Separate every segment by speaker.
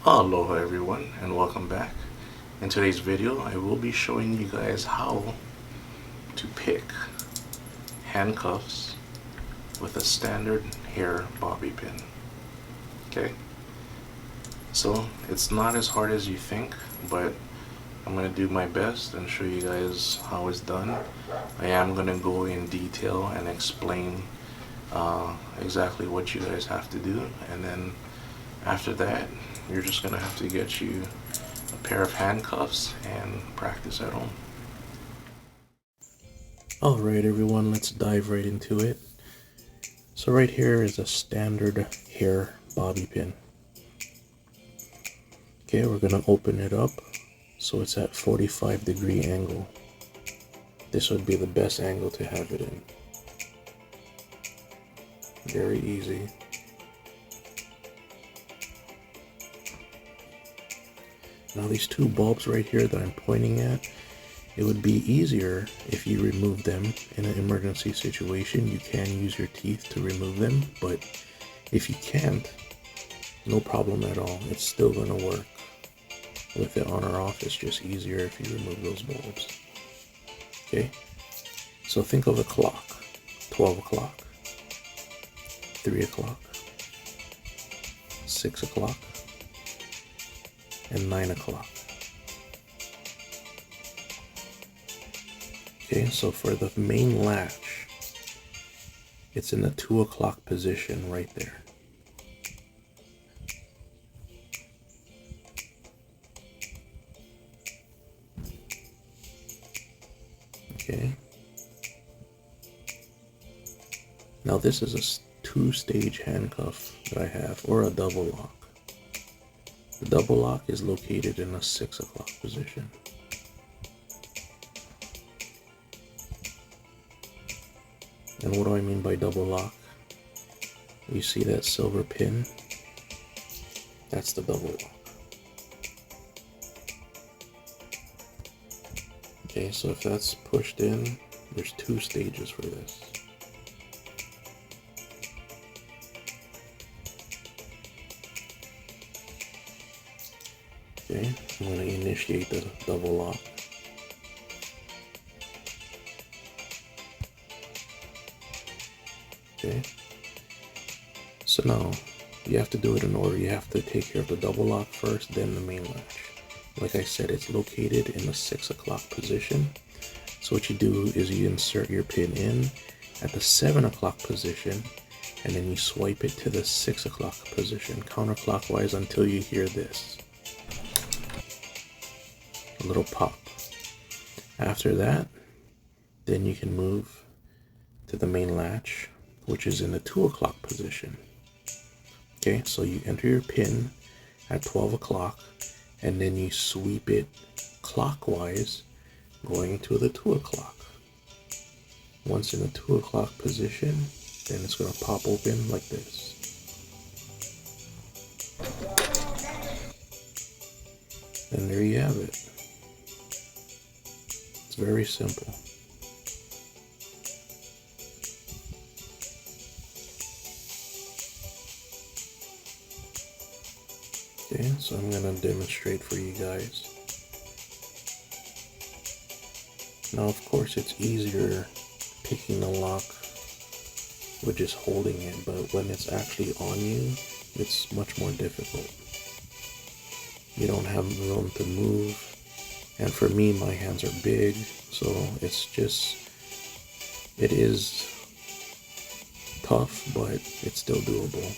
Speaker 1: Aloha everyone and welcome back. In today's video I will be showing you guys how to pick handcuffs with a standard hair bobby pin. Okay, so it's not as hard as you think, but I'm going to do my best and show you guys how it's done. I am going to go in detail and explain exactly what you guys have to do, and then after that you're just going to have to get you a pair of handcuffs and practice at home. Alright everyone, let's dive right into it. So right here is a standard hair bobby pin. Okay, we're going to open it up so it's at 45-degree angle. This would be the best angle to have it in. Very easy. Now these two bulbs right here that I'm pointing at, it would be easier if you remove them in an emergency situation. You can use your teeth to remove them, but if you can't, no problem at all. It's still going to work. With it on or off, it's just easier if you remove those bulbs. Okay, so think of a clock. 12 o'clock, 3 o'clock, 6 o'clock, and 9 o'clock. Okay, so for the main latch, it's in the 2 o'clock position right there. Okay. Now this is a two-stage handcuff that I have, or a double lock. The double lock is located in a 6 o'clock position. And what do I mean by double lock? You see that silver pin? That's the double lock. Okay, so if that's pushed in, there's two stages for this. Okay, I'm going to initiate the double lock. Okay, so now you have to do it in order. You have to take care of the double lock first, then the main latch. Like I said, it's located in the 6 o'clock position. So what you do is you insert your pin in at the 7 o'clock position, and then you swipe it to the 6 o'clock position counterclockwise until you hear this. A little pop. After that, then you can move to the main latch, which is in the 2 o'clock position. Okay, so you enter your pin at 12 o'clock, and then you sweep it clockwise going to the 2 o'clock. Once in the 2 o'clock position, then it's going to pop open like this. And there you have it. It's very simple. Okay, so I'm going to demonstrate for you guys. Now, of course, it's easier picking the lock with just holding it, but when it's actually on you, it's much more difficult. You don't have room to move, and for me, my hands are big, so it's just, it is tough, but it's still doable.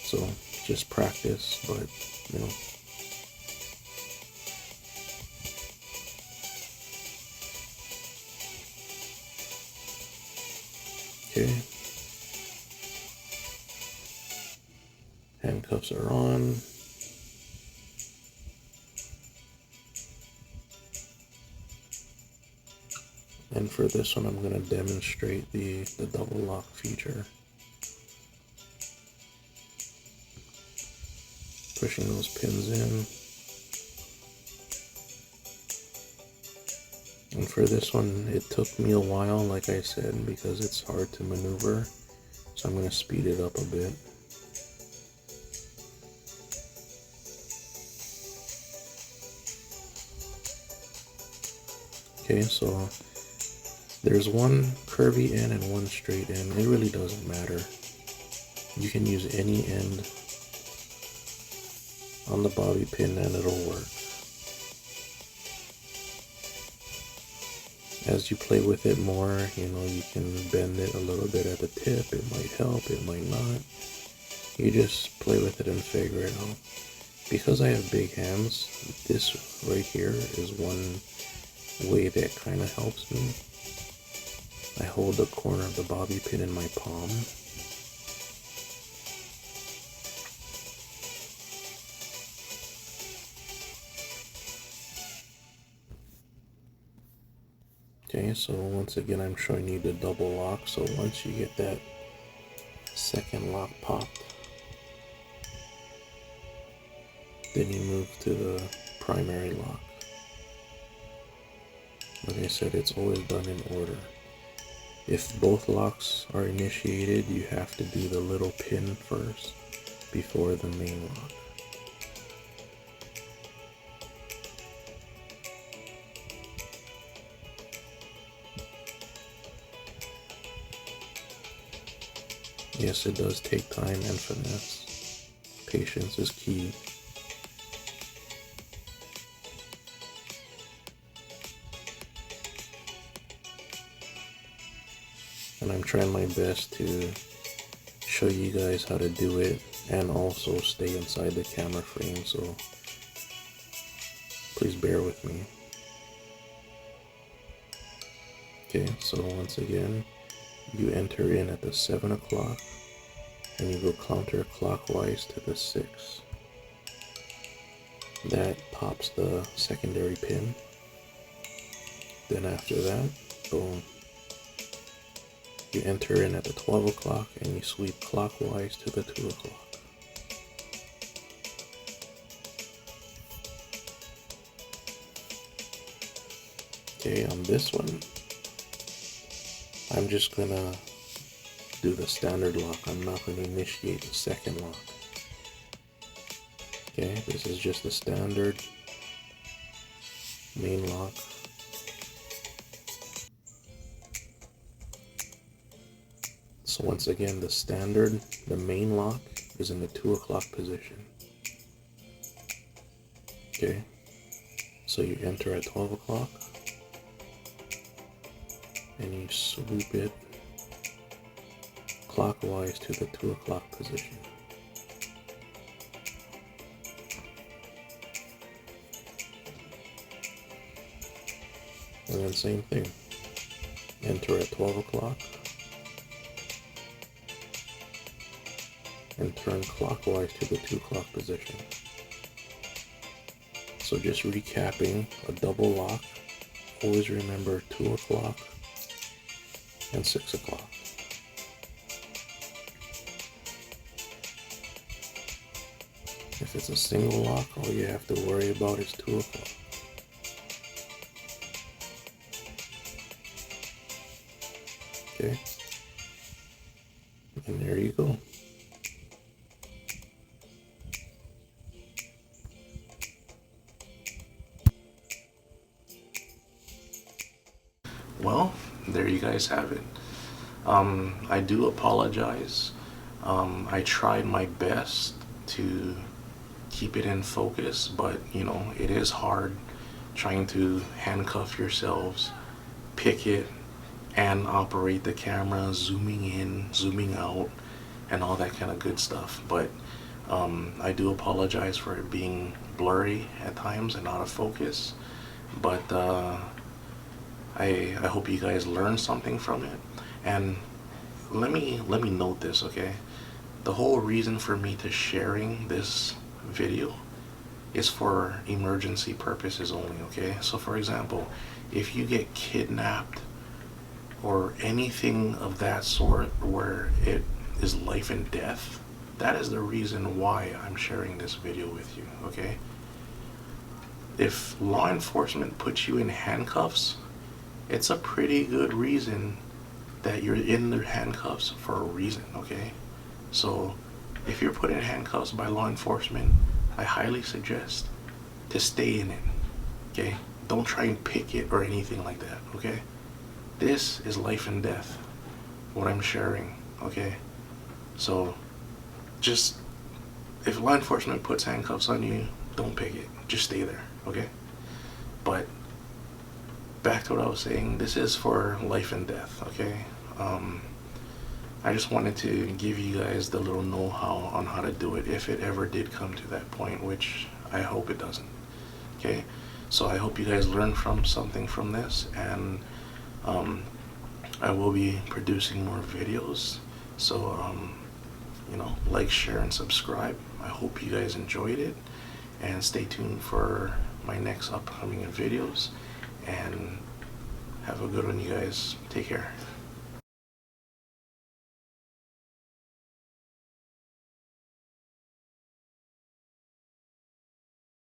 Speaker 1: So just practice, but you know. Okay. Handcuffs are on. And for this one, I'm going to demonstrate the double lock feature. Pushing those pins in. And for this one, it took me a while, like I said, because it's hard to maneuver. So I'm going to speed it up a bit. Okay, so there's one curvy end and one straight end. It really doesn't matter. You can use any end on the bobby pin and it'll work. As you play with it more, you know, you can bend it a little bit at the tip. It might help, it might not. You just play with it and figure it out. Because I have big hands, this right here is one way that kind of helps me. I hold the corner of the bobby pin in my palm. Okay, so once again I'm showing you the double lock. So once you get that second lock popped, then you move to the primary lock. Like I said, it's always done in order. If both locks are initiated, you have to do the little pin first before the main lock. Yes, it does take time and finesse. Patience is key. And I'm trying my best to show you guys how to do it and also stay inside the camera frame, so please bear with me. Okay, so once again, you enter in at the 7 o'clock and you go counterclockwise to the 6. That pops the secondary pin. Then after that, boom, you enter in at the 12 o'clock and you sweep clockwise to the 2 o'clock. Okay, on this one, I'm just gonna do the standard lock. I'm not gonna initiate the second lock. Okay, this is just the standard main lock. So once again, the main lock is in the 2 o'clock position. Okay, so you enter at 12 o'clock and you swoop it clockwise to the 2 o'clock position. And then same thing, enter at 12 o'clock and turn clockwise to the 2 o'clock position. So just recapping, a double lock, always remember 2 o'clock and 6 o'clock. If it's a single lock, all you have to worry about is 2 o'clock. Okay, and there you go. Well, there you guys have it. I do apologize. I tried my best to keep it in focus, but you know, it is hard trying to handcuff yourselves, pick it, and operate the camera, zooming in, zooming out, and all that kind of good stuff. But I do apologize for it being blurry at times and out of focus, but I hope you guys learned something from it. And let me note this, okay? The whole reason for me to sharing this video is for emergency purposes only, okay? So for example, if you get kidnapped or anything of that sort where it is life and death, that is the reason why I'm sharing this video with you, okay? If law enforcement puts you in handcuffs, it's a pretty good reason that you're in their handcuffs for a reason, okay? So if you're put in handcuffs by law enforcement, I highly suggest to stay in it, okay? don't try and pick it or anything like that, okay? This is life and death, what I'm sharing, okay? So just, if law enforcement puts handcuffs on you, don't pick it. Just stay there, okay? But back to what I was saying, this is for life and death, okay? I just wanted to give you guys the little know-how on how to do it if it ever did come to that point, which I hope it doesn't, okay? So I hope you guys learn from something from this, and I will be producing more videos. So you know, like, share, and subscribe. I hope you guys enjoyed it, and stay tuned for my next upcoming videos, and have a good one, you guys. Take care.